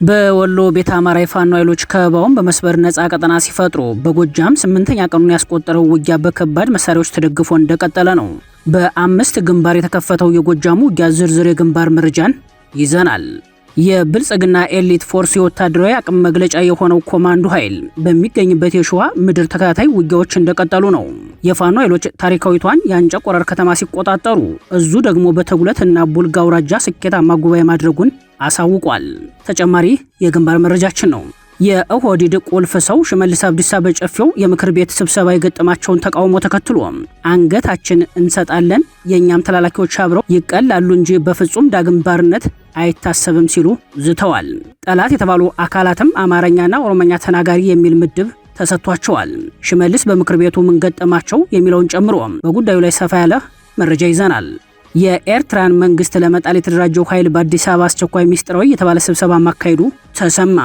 በወሎ ቤተ አማራ የፋኖ ኃይሎች ከበባውን በመስበር ነፃ ቀጠና ሲፈጥሩ በጎጃም 8ኛ ቀኑን ያስቆጠረው ውጊያ በከባድ መሳሪያዎች ተደግፎ እንደቀጠለ ነው። በአምስት ግንባር የተከፈተው የጎጃሙ ውጊያ ዝርዝር የግንባር መረጃን ይዘናል። የብልጽግና ኤሊት ፎርስ የወታደራዊ አቅም መግለጫ የሆነው ኮማንዶ ኃይል በሚገኝበት የሸዋ ምድር ተከታታይ ውጊያዎች እንደቀጠሉ ነው። የፋኖ ኃይሎች ታሪካዊቷን የአንጨ ቆረር ከተማ ሲቆጣጠሩ፣ እዙ ደግሞ በተጉለት እና ቡልጋ አውራጃ ስኬታማ ጉባኤ ማድረጉን አሳውቋል። ተጨማሪ የግንባር መረጃችን ነው። የኦህዴድ ቁልፍ ሰው ሽመልስ አብዲሳ በጨፌው የምክር ቤት ስብሰባ የገጠማቸውን ተቃውሞ ተከትሎ አንገታችን እንሰጣለን፣ የእኛም ተላላኪዎች አብረው ይቀላሉ እንጂ በፍጹም ዳግም ባርነት አይታሰብም ሲሉ ዝተዋል። ጠላት የተባሉ አካላትም አማርኛና ኦሮሞኛ ተናጋሪ የሚል ምድብ ተሰጥቷቸዋል። ሽመልስ በምክር ቤቱ ምን ገጠማቸው የሚለውን ጨምሮ በጉዳዩ ላይ ሰፋ ያለ መረጃ ይዘናል። የኤርትራን መንግስት ለመጣል የተደራጀው ኃይል በአዲስ አበባ አስቸኳይ ሚስጥራዊ የተባለ ስብሰባ ማካሄዱ ተሰማ።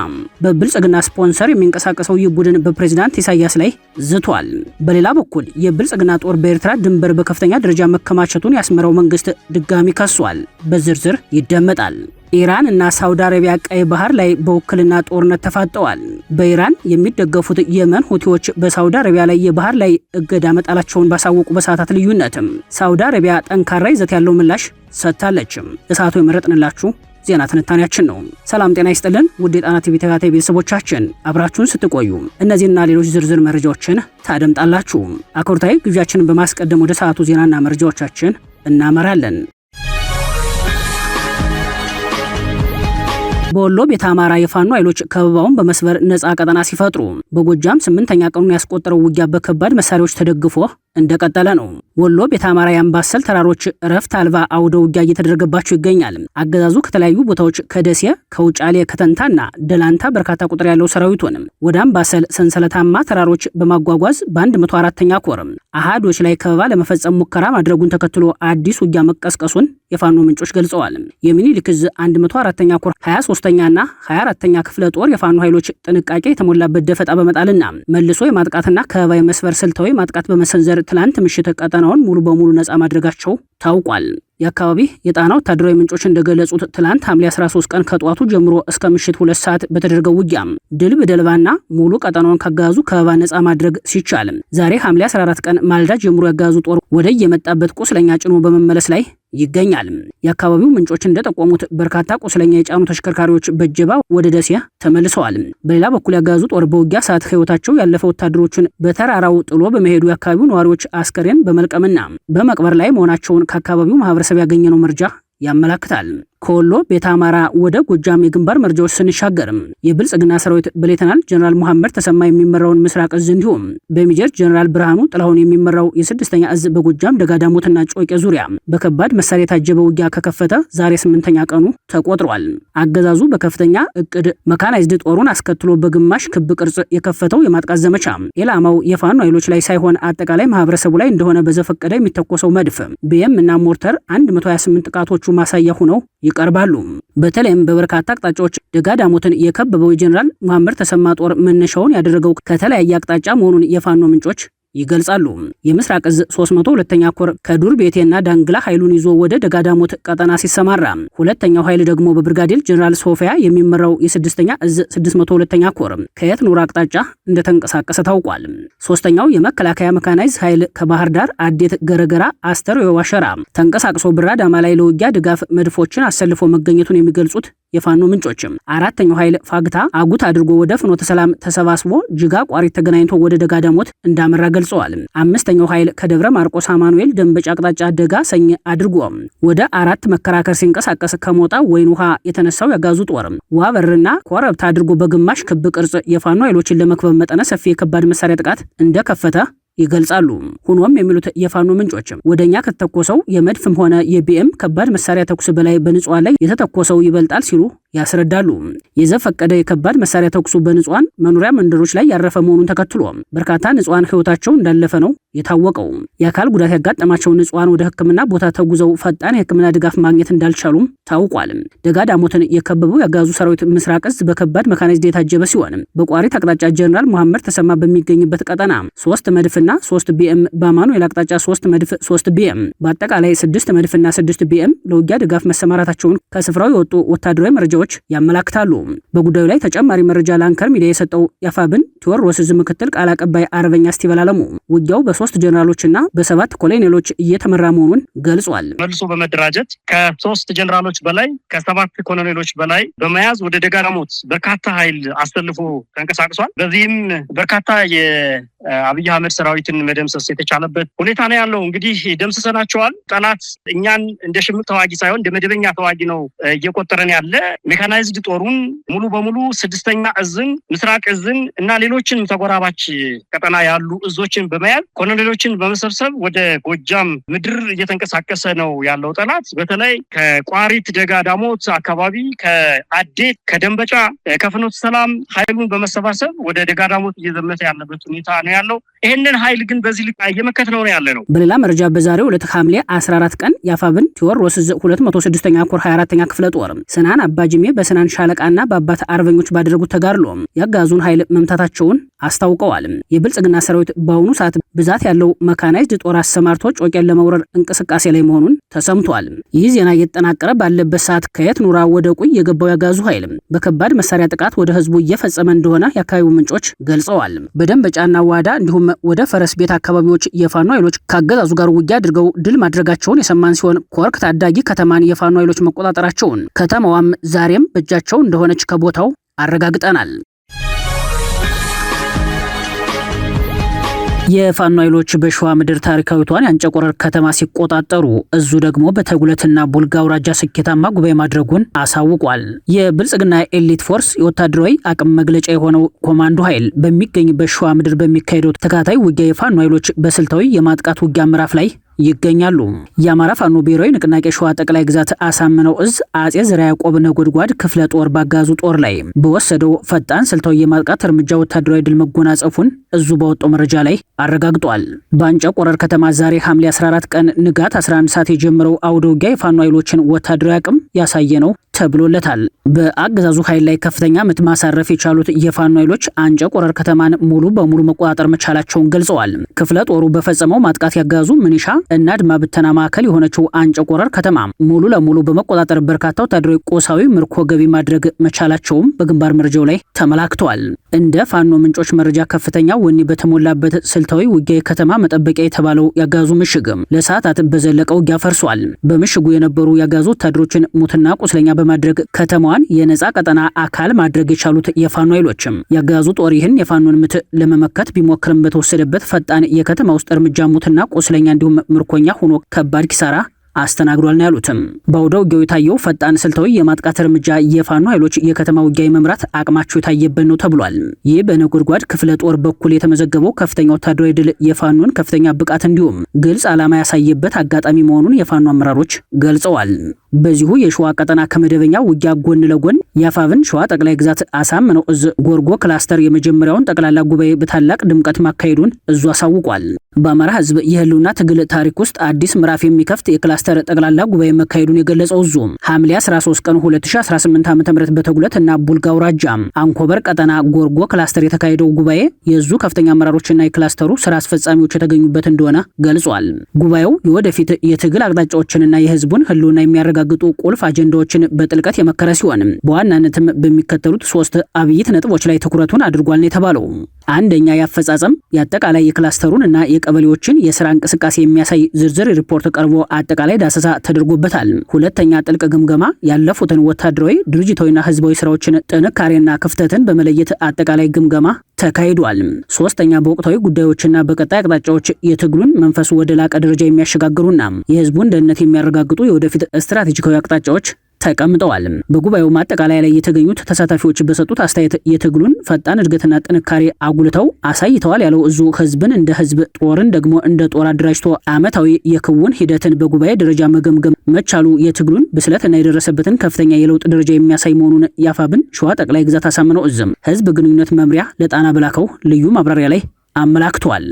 በብልጽግና ስፖንሰር የሚንቀሳቀሰው ይህ ቡድን በፕሬዝዳንት ኢሳያስ ላይ ዝቷል። በሌላ በኩል የብልጽግና ጦር በኤርትራ ድንበር በከፍተኛ ደረጃ መከማቸቱን ያስመራው መንግስት ድጋሚ ከሷል። በዝርዝር ይደመጣል። ኢራን እና ሳውዲ አረቢያ ቀይ ባህር ላይ በውክልና ጦርነት ተፋጠዋል። በኢራን የሚደገፉት የመን ሁቲዎች በሳውዲ አረቢያ ላይ የባህር ላይ እገዳ መጣላቸውን ባሳወቁ በሰዓታት ልዩነትም ሳውዲ አረቢያ ጠንካራ ይዘት ያለው ምላሽ ሰጥታለች። እሳቱ የመረጥንላችሁ ዜና ትንታኔያችን ነው። ሰላም ጤና ይስጥልን ውድ የጣና ቲቪ ተከታታይ ቤተሰቦቻችን፣ አብራችሁን ስትቆዩ እነዚህና ሌሎች ዝርዝር መረጃዎችን ታደምጣላችሁ። አክብሮታዊ ግብዣችንን በማስቀደም ወደ ሰዓቱ ዜናና መረጃዎቻችን እናመራለን። በወሎ ቤተ አማራ የፋኖ ኃይሎች ከበባውን በመስበር ነፃ ቀጠና ሲፈጥሩ በጎጃም 8ኛ ቀኑን ያስቆጠረው ውጊያ በከባድ መሳሪያዎች ተደግፎ እንደቀጠለ ነው። ወሎ ቤተ አማራ የአምባሰል ተራሮች እረፍት አልባ አውደ ውጊያ እየተደረገባቸው ይገኛል። አገዛዙ ከተለያዩ ቦታዎች ከደሴ፣ ከውጫሌ፣ ከተንታና ደላንታ በርካታ ቁጥር ያለው ሰራዊቱን ወደ አምባሰል ሰንሰለታማ ተራሮች በማጓጓዝ በ104ኛ ኮር አሃዶች ላይ ከበባ ለመፈጸም ሙከራ ማድረጉን ተከትሎ አዲስ ውጊያ መቀስቀሱን የፋኖ ምንጮች ገልጸዋል። የሚኒሊክ ዕዝ 104ኛ ኮር 23ኛና 24ኛ ክፍለ ጦር የፋኖ ኃይሎች ጥንቃቄ የተሞላበት ደፈጣ በመጣልና መልሶ የማጥቃትና ከበባ የመስበር ስልታዊ ማጥቃት በመሰንዘር ትላንት ምሽት ቀጠናውን ሙሉ በሙሉ ነፃ ማድረጋቸው ታውቋል። የአካባቢ የጣና ወታደራዊ ምንጮች እንደገለጹት ትላንት ሐምሌ 13 ቀን ከጧቱ ጀምሮ እስከ ምሽት 2 ሰዓት በተደረገው ውጊያ ድል በደልባና ሙሉ ቀጠናውን ካገዛዙ ከበባ ነፃ ማድረግ ሲቻል፣ ዛሬ ሐምሌ 14 ቀን ማልዳ ጀምሮ ያገዛዙ ጦር ወደ የመጣበት ቁስለኛ ጭኖ በመመለስ ላይ ይገኛል። የአካባቢው ምንጮች እንደጠቆሙት በርካታ ቁስለኛ የጫኑ ተሽከርካሪዎች በጀባ ወደ ደሴ ተመልሰዋል። በሌላ በኩል ያገዛዙ ጦር በውጊያ ሰዓት ህይወታቸው ያለፈ ወታደሮችን በተራራው ጥሎ በመሄዱ የአካባቢው ነዋሪዎች አስከሬን በመልቀምና በመቅበር ላይ መሆናቸውን ከአካባቢው ማህበረሰብ ያገኘነው መረጃ ያመላክታል። ከወሎ ቤተ አማራ ወደ ጎጃም የግንባር መረጃዎች ስንሻገርም የብልጽግና ሰራዊት በሌተናል ጀነራል መሐመድ ተሰማ የሚመራውን ምስራቅ እዝ እንዲሁም በሜጀር ጀነራል ብርሃኑ ጥላሁን የሚመራው የ6ኛ እዝ በጎጃም ደጋዳሞትና ጮቄ ዙሪያ በከባድ መሳሪያ የታጀበ ውጊያ ከከፈተ ዛሬ 8ኛ ቀኑ ተቆጥሯል። አገዛዙ በከፍተኛ እቅድ መካናይዝድ ጦሩን አስከትሎ በግማሽ ክብ ቅርጽ የከፈተው የማጥቃት ዘመቻ ኢላማው የፋኖ ኃይሎች ላይ ሳይሆን አጠቃላይ ማህበረሰቡ ላይ እንደሆነ በዘፈቀደ የሚተኮሰው መድፍ ቢኤም እና ሞርተር 128 ጥቃቶቹ ማሳያ ሆነው ይቀርባሉ። በተለይም በበርካታ አቅጣጫዎች ደጋዳሞትን የከበበው የጀነራል መሐመድ ተሰማ ጦር መነሻውን ያደረገው ከተለያየ አቅጣጫ መሆኑን የፋኖ ምንጮች ይገልጻሉ። የምስራቅ እዝ 302ኛ ኮር ከዱር ቤቴና ዳንግላ ኃይሉን ይዞ ወደ ደጋዳሞት ቀጠና ሲሰማራ፣ ሁለተኛው ኃይል ደግሞ በብርጋዴር ጀነራል ሶፊያ የሚመራው የ6ኛ እዝ 602ኛ ኮር ከየት ኑር አቅጣጫ እንደተንቀሳቀሰ ታውቋል። ሶስተኛው የመከላከያ መካናይዝ ኃይል ከባህር ዳር አዴት፣ ገረገራ፣ አስተር፣ ዋሸራ ተንቀሳቅሶ ብራዳማ ላይ ለውጊያ ድጋፍ መድፎችን አሰልፎ መገኘቱን የሚገልጹት የፋኖ ምንጮች አራተኛው ኃይል ፋግታ አጉት አድርጎ ወደ ፍኖተ ሰላም ተሰባስቦ ጅጋ ቋሪት ተገናኝቶ ወደ ደጋዳሞት እንዳመራ ገልጸዋል። አምስተኛው ኃይል ከደብረ ማርቆስ አማኑኤል ደንበጫ አቅጣጫ ደጋ ሰኝ አድርጎ ወደ አራት መከራከር ሲንቀሳቀስ ከሞጣ ወይን ውሃ የተነሳው ያጋዙ ጦር ዋበርና ኮረብታ አድርጎ በግማሽ ክብ ቅርጽ የፋኖ ኃይሎችን ለመክበብ መጠነ ሰፊ የከባድ መሳሪያ ጥቃት እንደከፈተ ይገልጻሉ። ሆኖም የሚሉት የፋኖ ምንጮች ወደኛ ከተተኮሰው የመድፍም ሆነ የቢኤም ከባድ መሳሪያ ተኩስ በላይ በንጹሃን ላይ የተተኮሰው ይበልጣል ሲሉ ያስረዳሉ። የዘፈቀደ የከባድ መሳሪያ ተኩሱ በንጹሃን መኖሪያ መንደሮች ላይ ያረፈ መሆኑን ተከትሎ በርካታ ንጹሃን ህይወታቸው እንዳለፈ ነው የታወቀው። የአካል ጉዳት ያጋጠማቸው ንጹሃን ወደ ሕክምና ቦታ ተጉዘው ፈጣን የሕክምና ድጋፍ ማግኘት እንዳልቻሉም ታውቋል። ደጋዳሞትን የከበበው ያጋዙ ሰራዊት ምስራቅ እዝ በከባድ መካናይዝድ የታጀበ ሲሆን በቋሪት አቅጣጫ ጀነራል መሐመድ ተሰማ በሚገኝበት ቀጠና 3 መድፍና 3 ቢኤም፣ በአማኑኤል አቅጣጫ 3 መድፍ 3 ቢኤም በአጠቃላይ 6 መድፍና 6 ቢኤም ለውጊያ ድጋፍ መሰማራታቸውን ከስፍራው የወጡ ወታደራዊ መረጃዎች መረጃዎች ያመላክታሉ። በጉዳዩ ላይ ተጨማሪ መረጃ ለአንከር ሚዲያ የሰጠው የአፋብን ቴዎድሮስ ዕዝ ምክትል ቃል አቀባይ አርበኛ እስቲበል አለሙ ውጊያው በ3 ጀነራሎችና በ7 ኮሎኔሎች እየተመራ መሆኑን ገልጿል። መልሶ በመደራጀት ከ3 ጀነራሎች በላይ ከ7 ኮሎኔሎች በላይ በመያዝ ወደ ደጋዳሞት በርካታ ኃይል አሰልፎ ተንቀሳቅሷል። በዚህም በርካታ የአብይ አህመድ ሰራዊትን መደምሰስ የተቻለበት ሁኔታ ነው ያለው። እንግዲህ ደምስሰናቸዋል። ጠላት እኛን እንደ ሽምቅ ተዋጊ ሳይሆን እንደ መደበኛ ተዋጊ ነው እየቆጠረን ያለ። ሜካናይዝድ ጦሩን ሙሉ በሙሉ 6ኛ እዝን፣ ምስራቅ እዝን እና ሌሎችን ተጎራባች ቀጠና ያሉ እዞችን በመያዝ ኮሎኔሎችን በመሰብሰብ ወደ ጎጃም ምድር እየተንቀሳቀሰ ነው ያለው ጠላት። በተለይ ከቋሪት ደጋዳሞት አካባቢ ከአዴት፣ ከደንበጫ፣ ከፍኖተ ሰላም ኃይሉን በመሰባሰብ ወደ ደጋዳሞት እየዘመተ ያለበት ሁኔታ ነው ያለው። ይህንን ኃይል ግን በዚህ ልክ እየመከትነው ነው ያለ ነው። በሌላ መረጃ በዛሬው ዕለት ሐምሌ 14 ቀን የአፋብን ቴዎድሮስ ዕዝ 206ኛ ኮር 24ኛ ክፍለ ጦር ስናን አባጅሜ በስናን ሻለቃና በአባት አርበኞች ባደረጉት ተጋድሎ ያጋዙን ኃይል መምታታቸውን አስታውቀዋል። የብልጽግና ሰራዊት በአሁኑ ሰዓት ብዛት ያለው መካናይዝድ ጦር አሰማርቶ ጮቄን ለመውረር እንቅስቃሴ ላይ መሆኑን ተሰምቷል። ይህ ዜና እየተጠናቀረ ባለበት ሰዓት ከየት ኑራ ወደ ቁይ የገባው ያጋዙ ኃይል በከባድ መሳሪያ ጥቃት ወደ ህዝቡ እየፈጸመ እንደሆነ የአካባቢው ምንጮች ገልጸዋል። በደንበጫና ዋዳ እንዲሁም ወደ ፈረስ ቤት አካባቢዎች የፋኖ ኃይሎች ካገዛዙ ጋር ውጊያ አድርገው ድል ማድረጋቸውን የሰማን ሲሆን ኮርክ ታዳጊ ከተማን የፋኖ ኃይሎች መቆጣጠራቸውን ከተማዋም ዛሬም በእጃቸው እንደሆነች ከቦታው አረጋግጠናል። የፋኖ ኃይሎች በሸዋ ምድር ታሪካዊቷን የአንጨቆረር ከተማ ሲቆጣጠሩ እዙ ደግሞ በተጉለትና ቡልጋ አውራጃ ስኬታማ ጉባኤ ማድረጉን አሳውቋል። የብልጽግና ኤሊት ፎርስ የወታደራዊ አቅም መግለጫ የሆነው ኮማንዶ ኃይል በሚገኝበት ሸዋ ምድር በሚካሄደው ተከታታይ ውጊያ የፋኖ ኃይሎች በስልታዊ የማጥቃት ውጊያ ምዕራፍ ላይ ይገኛሉ። የአማራ ፋኖ ብሔራዊ ንቅናቄ ሸዋ ጠቅላይ ግዛት አሳምነው እዝ አጼ ዘርዓ ያዕቆብ ነጎድጓድ ክፍለ ጦር ባጋዙ ጦር ላይ በወሰደው ፈጣን ስልታዊ የማጥቃት እርምጃ ወታደራዊ ድል መጎናጸፉን እዙ በወጣው መረጃ ላይ አረጋግጧል። በአንጨቆረር ከተማ ዛሬ ሐምሌ 14 ቀን ንጋት 11 ሰዓት የጀመረው አውደ ውጊያ የፋኖ ኃይሎችን ወታደራዊ አቅም ያሳየ ነው ተብሎለታል። በአገዛዙ ኃይል ላይ ከፍተኛ ምት ማሳረፍ የቻሉት የፋኖ ኃይሎች አንጨቆረር ከተማን ሙሉ በሙሉ መቆጣጠር መቻላቸውን ገልጸዋል። ክፍለ ጦሩ በፈጸመው ማጥቃት ያጋዙ ምንሻ እና ድማ ብተና ማዕከል የሆነችው አንጨቆረር ከተማ ሙሉ ለሙሉ በመቆጣጠር በርካታ ወታደራዊ ቆሳዊ ምርኮ ገቢ ማድረግ መቻላቸውም በግንባር መረጃው ላይ ተመላክቷል። እንደ ፋኖ ምንጮች መረጃ ከፍተኛ ወኔ በተሞላበት ስልታዊ ውጊያ ከተማ መጠበቂያ የተባለው ያጋዙ ምሽግም ለሰዓታት በዘለቀው ውጊያ ፈርሷል። በምሽጉ የነበሩ ያጋዙ ወታደሮችን ሙትና ቁስለኛ በማድረግ ከተማዋን የነጻ ቀጠና አካል ማድረግ የቻሉት የፋኖ ኃይሎችም ያጋዙ ጦር ይህን የፋኖን ምት ለመመከት ቢሞክርም በተወሰደበት ፈጣን የከተማ ውስጥ እርምጃ ሙትና ቁስለኛ እንዲሁም ምርኮኛ ሆኖ ከባድ ኪሳራ አስተናግዷል ነው ያሉትም። በአውደ ውጊያው የታየው ፈጣን ስልታዊ የማጥቃት እርምጃ የፋኖ ኃይሎች የከተማ ውጊያ የመምራት አቅማቸው የታየበት ነው ተብሏል። ይህ በነጎድጓድ ክፍለ ጦር በኩል የተመዘገበው ከፍተኛ ወታደራዊ ድል የፋኖን ከፍተኛ ብቃት እንዲሁም ግልጽ ዓላማ ያሳየበት አጋጣሚ መሆኑን የፋኖ አመራሮች ገልጸዋል። በዚሁ የሸዋ ቀጠና ከመደበኛ ውጊያ ጎን ለጎን የአፋብን ሸዋ ጠቅላይ ግዛት አሳምነው እዝ ጎርጎ ክላስተር የመጀመሪያውን ጠቅላላ ጉባኤ በታላቅ ድምቀት ማካሄዱን እዙ አሳውቋል። በአማራ ሕዝብ የህልውና ትግል ታሪክ ውስጥ አዲስ ምዕራፍ የሚከፍት የክላስተር ጠቅላላ ጉባኤ መካሄዱን የገለጸው እዙ ሐምሌ 13 ቀን 2018 ዓ.ም በተጉለት እና ቡልጋ አውራጃ አንኮበር ቀጠና ጎርጎ ክላስተር የተካሄደው ጉባኤ የእዙ ከፍተኛ አመራሮችና የክላስተሩ ስራ አስፈጻሚዎች የተገኙበት እንደሆነ ገልጿል። ጉባኤው የወደፊት የትግል አቅጣጫዎችንና የህዝቡን ህልውና የሚያረጋግጡ ቁልፍ አጀንዳዎችን በጥልቀት የመከረ ሲሆን በዋናነትም በሚከተሉት 3 አብይት ነጥቦች ላይ ትኩረቱን አድርጓል ነው የተባለው። አንደኛ የአፈጻጸም የአጠቃላይ የክላስተሩን እና የቀበሌዎችን የስራ እንቅስቃሴ የሚያሳይ ዝርዝር ሪፖርት ቀርቦ አጠቃላይ ዳሰሳ ተደርጎበታል። ሁለተኛ ጥልቅ ግምገማ ያለፉትን ወታደራዊ ድርጅታዊና ህዝባዊ ስራዎችን ጥንካሬና ክፍተትን በመለየት አጠቃላይ ግምገማ ተካሂዷል። ሶስተኛ በወቅታዊ ጉዳዮችና በቀጣይ አቅጣጫዎች የትግሉን መንፈስ ወደ ላቀ ደረጃ የሚያሸጋግሩና የህዝቡን ደህንነት የሚያረጋግጡ የወደፊት ስትራቴጂካዊ አቅጣጫዎች ተቀምጠዋል። በጉባኤው ማጠቃለያ ላይ የተገኙት ተሳታፊዎች በሰጡት አስተያየት የትግሉን ፈጣን እድገትና ጥንካሬ አጉልተው አሳይተዋል ያለው እዙ ህዝብን እንደ ህዝብ ጦርን ደግሞ እንደ ጦር አደራጅቶ ዓመታዊ የክውን ሂደትን በጉባኤ ደረጃ መገምገም መቻሉ የትግሉን ብስለትና የደረሰበትን ከፍተኛ የለውጥ ደረጃ የሚያሳይ መሆኑን የአፋብን ሸዋ ጠቅላይ ግዛት አሳምነው እዝም ህዝብ ግንኙነት መምሪያ ለጣና በላከው ልዩ ማብራሪያ ላይ አመላክቷል።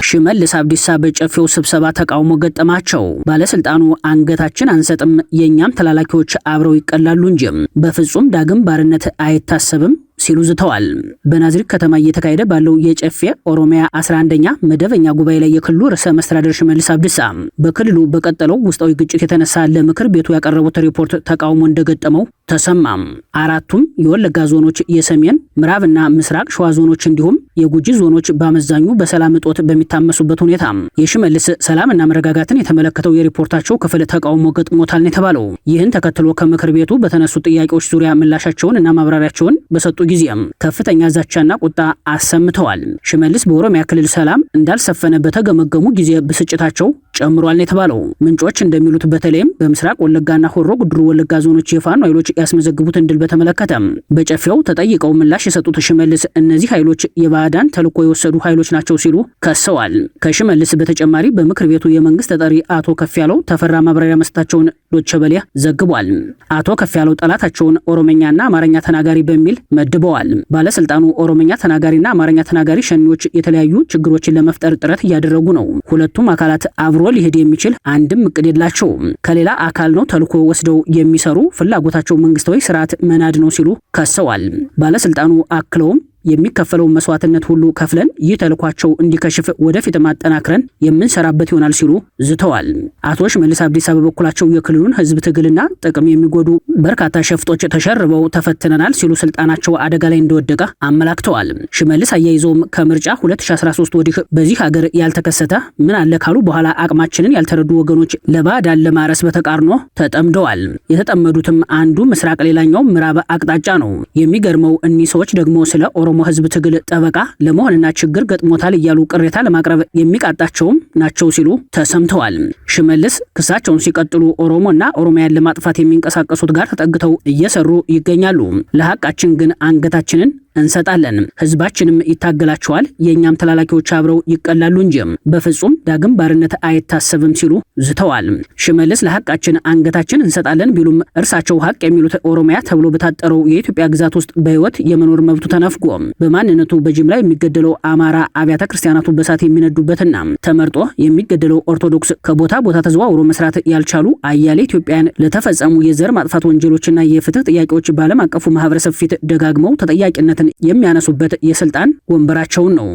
ሽመልስ አብዲሳ በጨፌው ስብሰባ ተቃውሞ ገጠማቸው። ባለስልጣኑ አንገታችን አንሰጥም፣ የኛም ተላላኪዎች አብረው ይቀላሉ እንጂ በፍጹም ዳግም ባርነት አይታሰብም ሲሉ ዝተዋል። በናዝሪት ከተማ እየተካሄደ ባለው የጨፌ ኦሮሚያ 11ኛ መደበኛ ጉባኤ ላይ የክልሉ ርዕሰ መስተዳድር ሽመልስ አብዲሳ በክልሉ በቀጠለው ውስጣዊ ግጭት የተነሳ ለምክር ቤቱ ያቀረቡት ሪፖርት ተቃውሞ እንደገጠመው ተሰማም። አራቱም የወለጋ ዞኖች፣ የሰሜን ምዕራብና ምስራቅ ሸዋ ዞኖች እንዲሁም የጉጂ ዞኖች በአመዛኙ በሰላም እጦት በሚታመሱበት ሁኔታ የሽመልስ ሰላምና መረጋጋትን የተመለከተው የሪፖርታቸው ክፍል ተቃውሞ ገጥሞታል የተባለው ይህን ተከትሎ ከምክር ቤቱ በተነሱ ጥያቄዎች ዙሪያ ምላሻቸውን እና ማብራሪያቸውን በሰጡ ጊዜ ከፍተኛ ዛቻና ቁጣ አሰምተዋል። ሽመልስ በኦሮሚያ ክልል ሰላም እንዳልሰፈነ በተገመገሙ ጊዜ ብስጭታቸው ጨምሯል የተባለው ምንጮች እንደሚሉት በተለይም በምስራቅ ወለጋና ሆሮ ጉድሩ ወለጋ ዞኖች የፋኖ ኃይሎች ያስመዘግቡትን ድል በተመለከተ በጨፌው ተጠይቀው ምላሽ የሰጡት ሽመልስ እነዚህ ኃይሎች የባዕዳን ተልዕኮ የወሰዱ ኃይሎች ናቸው ሲሉ ከሰዋል። ከሽመልስ በተጨማሪ በምክር ቤቱ የመንግስት ተጠሪ አቶ ከፍያለው ተፈራ ማብራሪያ መስጠታቸውን ዶቼ ቬለ ዘግቧል። አቶ ከፍያለው ጠላታቸውን ኦሮሞኛና አማርኛ ተናጋሪ በሚል መድበዋል። ባለስልጣኑ ኦሮሞኛ ተናጋሪና አማርኛ ተናጋሪ ሸኒዎች የተለያዩ ችግሮችን ለመፍጠር ጥረት እያደረጉ ነው። ሁለቱም አካላት አብሮ ሊሄድ የሚችል አንድም እቅድ የላቸውም። ከሌላ አካል ነው ተልዕኮ ወስደው የሚሰሩ ፍላጎታቸው መንግስታዊ ስርዓት መናድ ነው ሲሉ ከሰዋል። ባለስልጣኑ አክለውም የሚከፈለው መስዋዕትነት ሁሉ ከፍለን ይህ ተልኳቸው እንዲከሽፍ ወደፊት ማጠናክረን የምንሰራበት ይሆናል ሲሉ ዝተዋል። አቶ ሽመልስ አብዲሳ በበኩላቸው የክልሉን ህዝብ ትግልና ጥቅም የሚጎዱ በርካታ ሸፍጦች ተሸርበው ተፈትነናል ሲሉ ስልጣናቸው አደጋ ላይ እንደወደቀ አመላክተዋል። ሽመልስ አያይዘውም ከምርጫ 2013 ወዲህ በዚህ ሀገር ያልተከሰተ ምን አለ ካሉ በኋላ አቅማችንን ያልተረዱ ወገኖች ለባዕዳን ለማረስ በተቃርኖ ተጠምደዋል። የተጠመዱትም አንዱ ምስራቅ ሌላኛው ምዕራብ አቅጣጫ ነው። የሚገርመው እኒህ ሰዎች ደግሞ ስለ ኦሮሞ ህዝብ ትግል ጠበቃ ለመሆንና ችግር ገጥሞታል እያሉ ቅሬታ ለማቅረብ የሚቃጣቸውም ናቸው ሲሉ ተሰምተዋል። ሽመልስ ክሳቸውን ሲቀጥሉ ኦሮሞና ኦሮሚያን ለማጥፋት የሚንቀሳቀሱት ጋር ተጠግተው እየሰሩ ይገኛሉ። ለሐቃችን ግን አንገታችንን እንሰጣለን፣ ህዝባችንም ይታገላቸዋል፣ የኛም ተላላኪዎች አብረው ይቀላሉ እንጂ በፍጹም ዳግም ባርነት አይታሰብም ሲሉ ዝተዋል። ሽመልስ ለሐቃችን አንገታችን እንሰጣለን ቢሉም እርሳቸው ሐቅ የሚሉት ኦሮሚያ ተብሎ በታጠረው የኢትዮጵያ ግዛት ውስጥ በህይወት የመኖር መብቱ ተነፍጎ በማንነቱ በጅምላ የሚገደለው አማራ፣ አብያተ ክርስቲያናቱ በሳት የሚነዱበትና ተመርጦ የሚገደለው ኦርቶዶክስ፣ ከቦታ ቦታ ተዘዋውሮ መስራት ያልቻሉ አያሌ ኢትዮጵያን ለተፈጸሙ የዘር ማጥፋት ወንጀሎችና የፍትህ ጥያቄዎች በዓለም አቀፉ ማህበረሰብ ፊት ደጋግመው ተጠያቂነት የሚያነሱበት የስልጣን ወንበራቸውን ነው።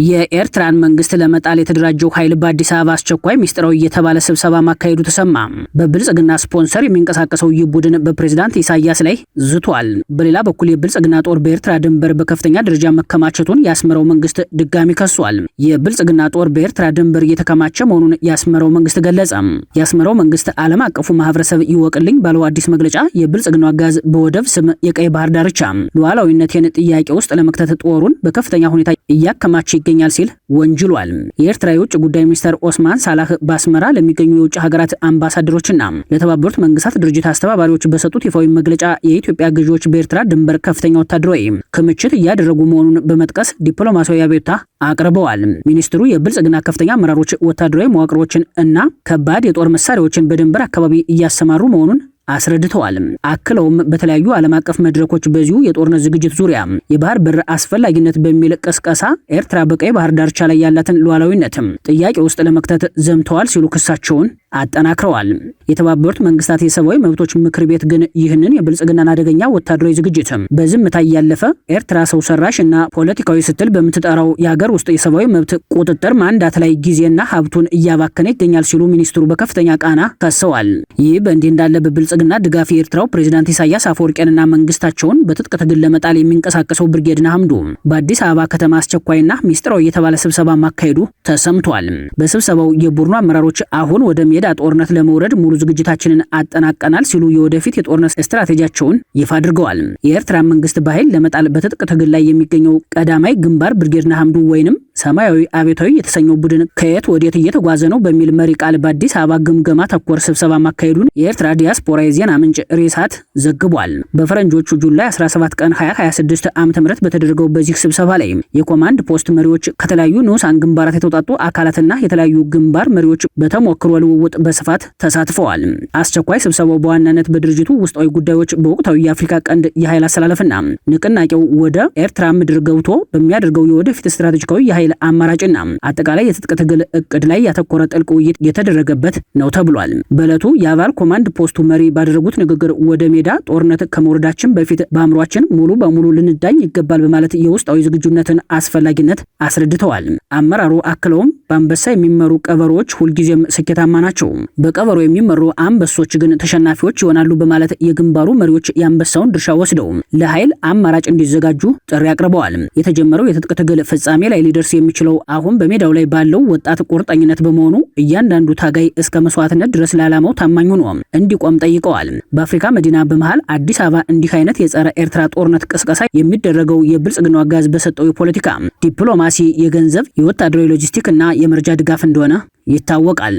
የኤርትራን መንግስት ለመጣል የተደራጀው ኃይል በአዲስ አበባ አስቸኳይ ሚስጥራዊ የተባለ ስብሰባ ማካሄዱ ተሰማ። በብልጽግና ስፖንሰር የሚንቀሳቀሰው ይህ ቡድን በፕሬዝዳንት ኢሳያስ ላይ ዝቷል። በሌላ በኩል የብልጽግና ጦር በኤርትራ ድንበር በከፍተኛ ደረጃ መከማቸቱን የአስመራው መንግስት ድጋሚ ከሷል። የብልጽግና ጦር በኤርትራ ድንበር እየተከማቸ መሆኑን የአስመራው መንግስት ገለጸ። የአስመራው መንግስት ዓለም አቀፉ ማህበረሰብ ይወቅልኝ ባለው አዲስ መግለጫ የብልጽግናው አጋዝ በወደብ ስም የቀይ ባህር ዳርቻ ሉዓላዊነትን ጥያቄ ውስጥ ለመክተት ጦሩን በከፍተኛ ሁኔታ እያከማቸ ይገኛል ሲል ወንጅሏል። የኤርትራ የውጭ ጉዳይ ሚኒስትር ኦስማን ሳላህ በአስመራ ለሚገኙ የውጭ ሀገራት አምባሳደሮችና ለተባበሩት መንግስታት ድርጅት አስተባባሪዎች በሰጡት ይፋዊ መግለጫ የኢትዮጵያ ገዢዎች በኤርትራ ድንበር ከፍተኛ ወታደራዊ ክምችት እያደረጉ መሆኑን በመጥቀስ ዲፕሎማሲያዊ አቤቱታ አቅርበዋል። ሚኒስትሩ የብልጽግና ከፍተኛ አመራሮች ወታደራዊ መዋቅሮችን እና ከባድ የጦር መሳሪያዎችን በድንበር አካባቢ እያሰማሩ መሆኑን አስረድተዋል። አክለውም በተለያዩ ዓለም አቀፍ መድረኮች በዚሁ የጦርነት ዝግጅት ዙሪያ የባህር በር አስፈላጊነት በሚል ቅስቀሳ ኤርትራ በቀይ ባህር ዳርቻ ላይ ያላትን ሉዓላዊነት ጥያቄ ውስጥ ለመክተት ዘምተዋል ሲሉ ክሳቸውን አጠናክረዋል። የተባበሩት መንግስታት የሰብአዊ መብቶች ምክር ቤት ግን ይህንን የብልጽግናን አደገኛ ወታደራዊ ዝግጅት በዝምታ እያለፈ ኤርትራ ሰው ሰራሽ እና ፖለቲካዊ ስትል በምትጠራው የሀገር ውስጥ የሰብአዊ መብት ቁጥጥር ማንዳት ላይ ጊዜና ሀብቱን እያባከነ ይገኛል ሲሉ ሚኒስትሩ በከፍተኛ ቃና ከሰዋል። ይህ በእንዲህ እንዳለ በብልጽግና ድጋፍ የኤርትራው ፕሬዝዳንት ኢሳያስ አፈወርቂንና መንግስታቸውን በትጥቅ ትግል ለመጣል የሚንቀሳቀሰው ብርጌድ ንሓመዱ በአዲስ አበባ ከተማ አስቸኳይና ሚስጥራዊ የተባለ ስብሰባ ማካሄዱ ተሰምቷል። በስብሰባው የቡድኑ አመራሮች አሁን ወደ ሜዳ ጦርነት ለመውረድ ሙሉ ዝግጅታችንን አጠናቀናል ሲሉ የወደፊት የጦርነት ስትራቴጂያቸውን ይፋ አድርገዋል። የኤርትራ መንግስት በኃይል ለመጣል በትጥቅ ትግል ላይ የሚገኘው ቀዳማይ ግንባር ብርጌድ ንሓመዱ ወይንም ሰማያዊ አብዮታዊ የተሰኘው ቡድን ከየት ወዴት እየተጓዘ ነው በሚል መሪ ቃል በአዲስ አበባ ግምገማ ተኮር ስብሰባ ማካሄዱን የኤርትራ ዲያስፖራ የዜና ምንጭ ሬሳት ዘግቧል። በፈረንጆቹ ጁላይ 17 ቀን 2026 ዓ.ም በተደረገው በዚህ ስብሰባ ላይ የኮማንድ ፖስት መሪዎች ከተለያዩ ንዑሳን ግንባራት የተውጣጡ አካላትና የተለያዩ ግንባር መሪዎች በተሞክሮ ልውውጥ በስፋት ተሳትፈዋል። አስቸኳይ ስብሰባው በዋናነት በድርጅቱ ውስጣዊ ጉዳዮች፣ በወቅታዊ የአፍሪካ ቀንድ የኃይል አሰላለፍና ንቅናቄው ወደ ኤርትራ ምድር ገብቶ በሚያደርገው የወደፊት ስትራቴጂካዊ የኃይል አማራጭና አጠቃላይ የትጥቅ ትግል እቅድ ላይ ያተኮረ ጥልቅ ውይይት የተደረገበት ነው ተብሏል። በዕለቱ የአባል ኮማንድ ፖስቱ መሪ ባደረጉት ንግግር ወደ ሜዳ ጦርነት ከመውረዳችን በፊት በአእምሯችን ሙሉ በሙሉ ልንዳኝ ይገባል በማለት የውስጣዊ ዝግጁነትን አስፈላጊነት አስረድተዋል። አመራሩ አክለውም በአንበሳ የሚመሩ ቀበሮዎች ሁልጊዜም ስኬታማ ናቸው፣ በቀበሮ የሚመሩ አንበሶች ግን ተሸናፊዎች ይሆናሉ በማለት የግንባሩ መሪዎች የአንበሳውን ድርሻ ወስደው ለኃይል አማራጭ እንዲዘጋጁ ጥሪ አቅርበዋል። የተጀመረው የትጥቅ ትግል ፍጻሜ ላይ ሊደርስ የሚችለው አሁን በሜዳው ላይ ባለው ወጣት ቁርጠኝነት በመሆኑ እያንዳንዱ ታጋይ እስከ መስዋዕትነት ድረስ ለዓላማው ታማኝ ሆኖ እንዲቆም ጠይቀዋል። በአፍሪካ መዲና በመሃል አዲስ አበባ እንዲህ አይነት የጸረ ኤርትራ ጦርነት ቅስቀሳ የሚደረገው የብልጽግናው አጋዝ በሰጠው የፖለቲካ ዲፕሎማሲ፣ የገንዘብ፣ የወታደራዊ ሎጂስቲክ እና የመረጃ ድጋፍ እንደሆነ ይታወቃል።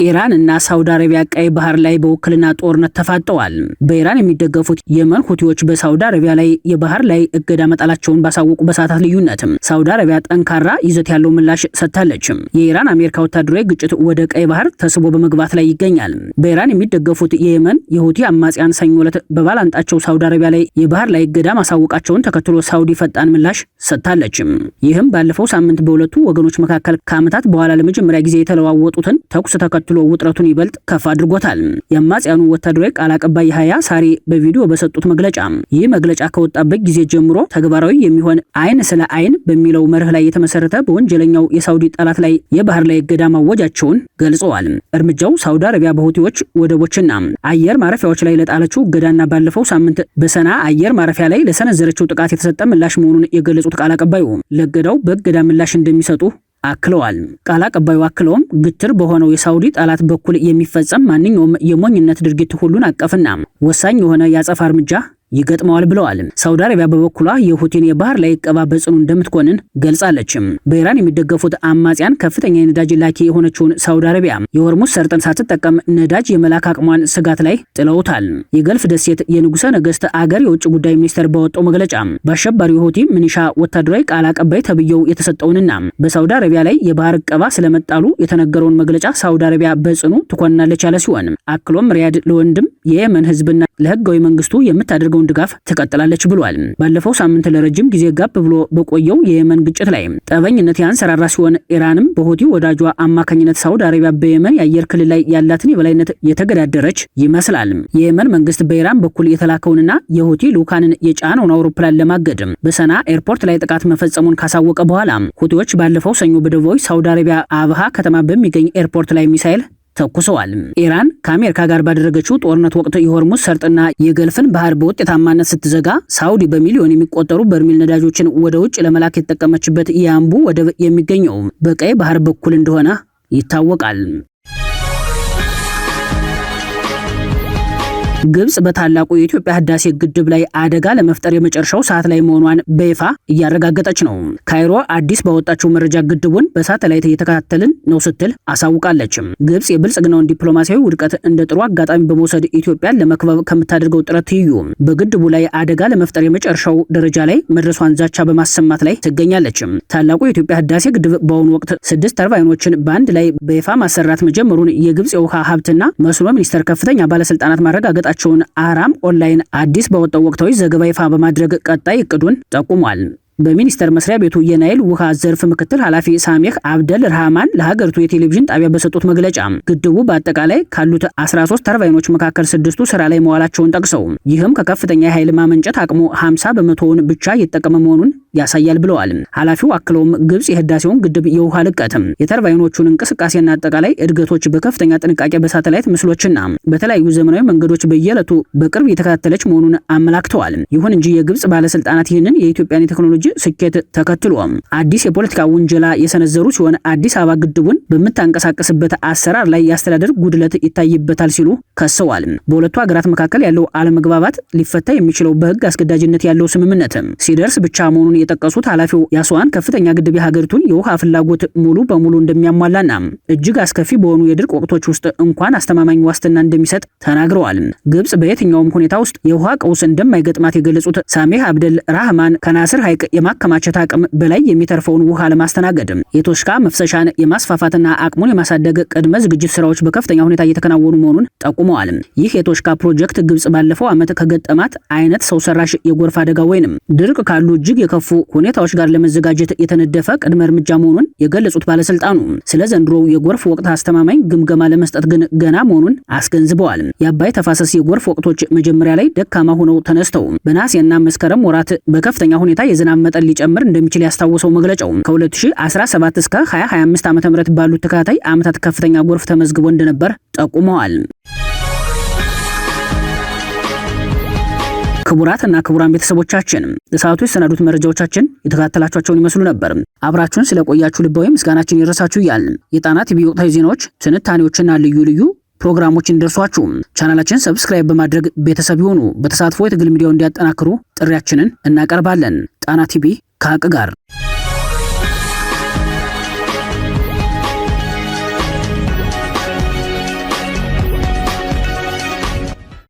ኢራን እና ሳውዲ አረቢያ ቀይ ባህር ላይ በውክልና ጦርነት ተፋጠዋል። በኢራን የሚደገፉት የመን ሁቲዎች በሳውዲ አረቢያ ላይ የባህር ላይ እገዳ መጣላቸውን ባሳወቁ በሰዓታት ልዩነት ሳውዲ አረቢያ ጠንካራ ይዘት ያለው ምላሽ ሰጥታለች። የኢራን አሜሪካ ወታደራዊ ግጭት ወደ ቀይ ባህር ተስቦ በመግባት ላይ ይገኛል። በኢራን የሚደገፉት የየመን የሁቲ አማጽያን ሰኞ ዕለት በባላንጣቸው ሳውዲ አረቢያ ላይ የባህር ላይ እገዳ ማሳወቃቸውን ተከትሎ ሳውዲ ፈጣን ምላሽ ሰጥታለች። ይህም ባለፈው ሳምንት በሁለቱ ወገኖች መካከል ከዓመታት በኋላ ለመጀመሪያ ጊዜ የተለዋወጡትን ተኩስ ተከትሎ ውጥረቱን ይበልጥ ከፍ አድርጎታል። የአማጽያኑ ወታደራዊ ቃል አቀባይ ያህያ ሳሪ በቪዲዮ በሰጡት መግለጫ ይህ መግለጫ ከወጣበት ጊዜ ጀምሮ ተግባራዊ የሚሆን አይን ስለ አይን በሚለው መርህ ላይ የተመሰረተ በወንጀለኛው የሳውዲ ጠላት ላይ የባህር ላይ እገዳ ማወጃቸውን ገልጸዋል። እርምጃው ሳውዲ አረቢያ በሁቲዎች ወደቦችና አየር ማረፊያዎች ላይ ለጣለችው እገዳና ባለፈው ሳምንት በሰና አየር ማረፊያ ላይ ለሰነዘረችው ጥቃት የተሰጠ ምላሽ መሆኑን የገለጹት ቃል አቀባዩ ለእገዳው በእገዳ ምላሽ እንደሚሰጡ አክለዋል። ቃል አቀባዩ አክለውም ግትር በሆነው የሳውዲ ጠላት በኩል የሚፈጸም ማንኛውም የሞኝነት ድርጊት ሁሉን አቀፍና ወሳኝ የሆነ የአጸፋ እርምጃ ይገጥመዋል ብለዋል። ሳውዲ አረቢያ በበኩሏ የሁቲን የባህር ላይ እቀባ በጽኑ እንደምትኮንን ገልጻለች። በኢራን የሚደገፉት አማጽያን ከፍተኛ የነዳጅ ላኪ የሆነችውን ሳውዲ አረቢያ የሆርሙዝ ሰርጥን ሳትጠቀም ነዳጅ የመላክ አቅሟን ስጋት ላይ ጥለውታል። የገልፍ ደሴት የንጉሠ ነገሥት አገር የውጭ ጉዳይ ሚኒስቴር ባወጣው መግለጫ በአሸባሪው ሁቲ ሚኒሻ ወታደራዊ ቃል አቀባይ ተብየው የተሰጠውንና በሳውዲ አረቢያ ላይ የባህር እቀባ ስለመጣሉ የተነገረውን መግለጫ ሳውዲ አረቢያ በጽኑ ትኮንናለች ያለ ሲሆን አክሎም ሪያድ ለወንድም የየመን ህዝብና ለህጋዊ መንግስቱ የምታደርገው ድጋፍ ትቀጥላለች ብሏል። ባለፈው ሳምንት ለረጅም ጊዜ ጋብ ብሎ በቆየው የየመን ግጭት ላይ ጠበኝነት ያንሰራራ ሲሆን ኢራንም በሁቲ ወዳጇ አማካኝነት ሳውዲ አረቢያ በየመን የአየር ክልል ላይ ያላትን የበላይነት የተገዳደረች ይመስላል። የየመን መንግስት በኢራን በኩል የተላከውንና የሁቲ ልኡካንን የጫነውን አውሮፕላን ለማገድ በሰና ኤርፖርት ላይ ጥቃት መፈጸሙን ካሳወቀ በኋላ ሁቲዎች ባለፈው ሰኞ በደቡባዊ ሳውዲ አረቢያ አብሃ ከተማ በሚገኝ ኤርፖርት ላይ ሚሳኤል ተኩሰዋል። ኢራን ከአሜሪካ ጋር ባደረገችው ጦርነት ወቅት የሆርሙዝ ሰርጥና የገልፍን ባህር በውጤታማነት ስትዘጋ ሳውዲ በሚሊዮን የሚቆጠሩ በርሜል ነዳጆችን ወደ ውጭ ለመላክ የተጠቀመችበት የአምቡ ወደብ የሚገኘው በቀይ ባህር በኩል እንደሆነ ይታወቃል። ግብጽ በታላቁ የኢትዮጵያ ህዳሴ ግድብ ላይ አደጋ ለመፍጠር የመጨረሻው ሰዓት ላይ መሆኗን በይፋ እያረጋገጠች ነው። ካይሮ አዲስ ባወጣችው መረጃ ግድቡን በሳተላይት እየተከታተልን ነው ስትል አሳውቃለች። ግብጽ የብልጽግናውን ዲፕሎማሲያዊ ውድቀት እንደ ጥሩ አጋጣሚ በመውሰድ ኢትዮጵያን ለመክበብ ከምታደርገው ጥረት ትይዩ በግድቡ ላይ አደጋ ለመፍጠር የመጨረሻው ደረጃ ላይ መድረሷን ዛቻ በማሰማት ላይ ትገኛለች። ታላቁ የኢትዮጵያ ህዳሴ ግድብ በአሁኑ ወቅት 6 ተርባይኖችን በአንድ ላይ በይፋ ማሰራት መጀመሩን የግብጽ የውሃ ሀብትና መስኖ ሚኒስቴር ከፍተኛ ባለስልጣናት ማረጋገጥ ቸውን አራም ኦንላይን አዲስ በወጣው ወቅታዊ ዘገባ ይፋ በማድረግ ቀጣይ እቅዱን ጠቁሟል። በሚኒስቴር መስሪያ ቤቱ የናይል ውሃ ዘርፍ ምክትል ኃላፊ ሳሜህ አብደል ረህማን ለሀገሪቱ የቴሌቪዥን ጣቢያ በሰጡት መግለጫ ግድቡ በአጠቃላይ ካሉት 13 ተርባይኖች መካከል 6ቱ ስራ ላይ መዋላቸውን ጠቅሰው ይህም ከከፍተኛ የኃይል ማመንጨት አቅሙ 50 በመቶውን ብቻ እየተጠቀመ መሆኑን ያሳያል ብለዋል። ኃላፊው አክለውም ግብጽ የህዳሴውን ግድብ የውሃ ልቀት፣ የተርባይኖቹን እንቅስቃሴና አጠቃላይ እድገቶች በከፍተኛ ጥንቃቄ በሳተላይት ምስሎችና በተለያዩ ዘመናዊ መንገዶች በየዕለቱ በቅርብ የተከታተለች መሆኑን አመላክተዋል። ይሁን እንጂ የግብጽ ባለስልጣናት ይህንን የኢትዮጵያን የቴክኖሎጂ ስኬት ተከትሎ አዲስ የፖለቲካ ውንጀላ የሰነዘሩ ሲሆን አዲስ አበባ ግድቡን በምታንቀሳቀስበት አሰራር ላይ የአስተዳደር ጉድለት ይታይበታል ሲሉ ከሰዋል። በሁለቱ ሀገራት መካከል ያለው አለመግባባት ሊፈታ የሚችለው በህግ አስገዳጅነት ያለው ስምምነት ሲደርስ ብቻ መሆኑን የጠቀሱት ኃላፊው የአስዋን ከፍተኛ ግድብ የሀገሪቱን የውሃ ፍላጎት ሙሉ በሙሉ እንደሚያሟላና እጅግ አስከፊ በሆኑ የድርቅ ወቅቶች ውስጥ እንኳን አስተማማኝ ዋስትና እንደሚሰጥ ተናግረዋል። ግብጽ በየትኛውም ሁኔታ ውስጥ የውሃ ቀውስ እንደማይገጥማት የገለጹት ሳሜህ አብደል ራህማን ከናስር ሐይቅ የማከማቸት አቅም በላይ የሚተርፈውን ውሃ ለማስተናገድ የቶሽካ መፍሰሻን የማስፋፋትና አቅሙን የማሳደግ ቅድመ ዝግጅት ስራዎች በከፍተኛ ሁኔታ እየተከናወኑ መሆኑን ጠቁመዋል። ይህ የቶሽካ ፕሮጀክት ግብጽ ባለፈው ዓመት ከገጠማት አይነት ሰው ሰራሽ የጎርፍ አደጋ ወይንም ድርቅ ካሉ እጅግ የከፉ ከከፉ ሁኔታዎች ጋር ለመዘጋጀት የተነደፈ ቅድመ እርምጃ መሆኑን የገለጹት ባለስልጣኑ ስለ ዘንድሮው የጎርፍ ወቅት አስተማማኝ ግምገማ ለመስጠት ግን ገና መሆኑን አስገንዝበዋል። የአባይ ተፋሰስ የጎርፍ ወቅቶች መጀመሪያ ላይ ደካማ ሆነው ተነስተው በነሐሴና መስከረም ወራት በከፍተኛ ሁኔታ የዝናብ መጠን ሊጨምር እንደሚችል ያስታወሰው መግለጫው ከ2017 እስከ 2025 ዓ.ም ባሉት ተከታታይ ዓመታት ከፍተኛ ጎርፍ ተመዝግቦ እንደነበር ጠቁመዋል። ክቡራትና ክቡራን ቤተሰቦቻችን ለሰዓቱ የሰናዱት መረጃዎቻችን የተከታተላችኋቸውን ይመስሉ ነበር። አብራችሁን ስለቆያችሁ ልባዊ ምስጋናችን ይድረሳችሁ እያልን የጣና ቲቪ ወቅታዊ ዜናዎች፣ ትንታኔዎችና ልዩ ልዩ ፕሮግራሞችን እንዲደርሷችሁ ቻናላችንን ሰብስክራይብ በማድረግ ቤተሰብ ይሁኑ። በተሳትፎ የትግል ሚዲያውን እንዲያጠናክሩ ጥሪያችንን እናቀርባለን። ጣና ቲቪ ከሀቅ ጋር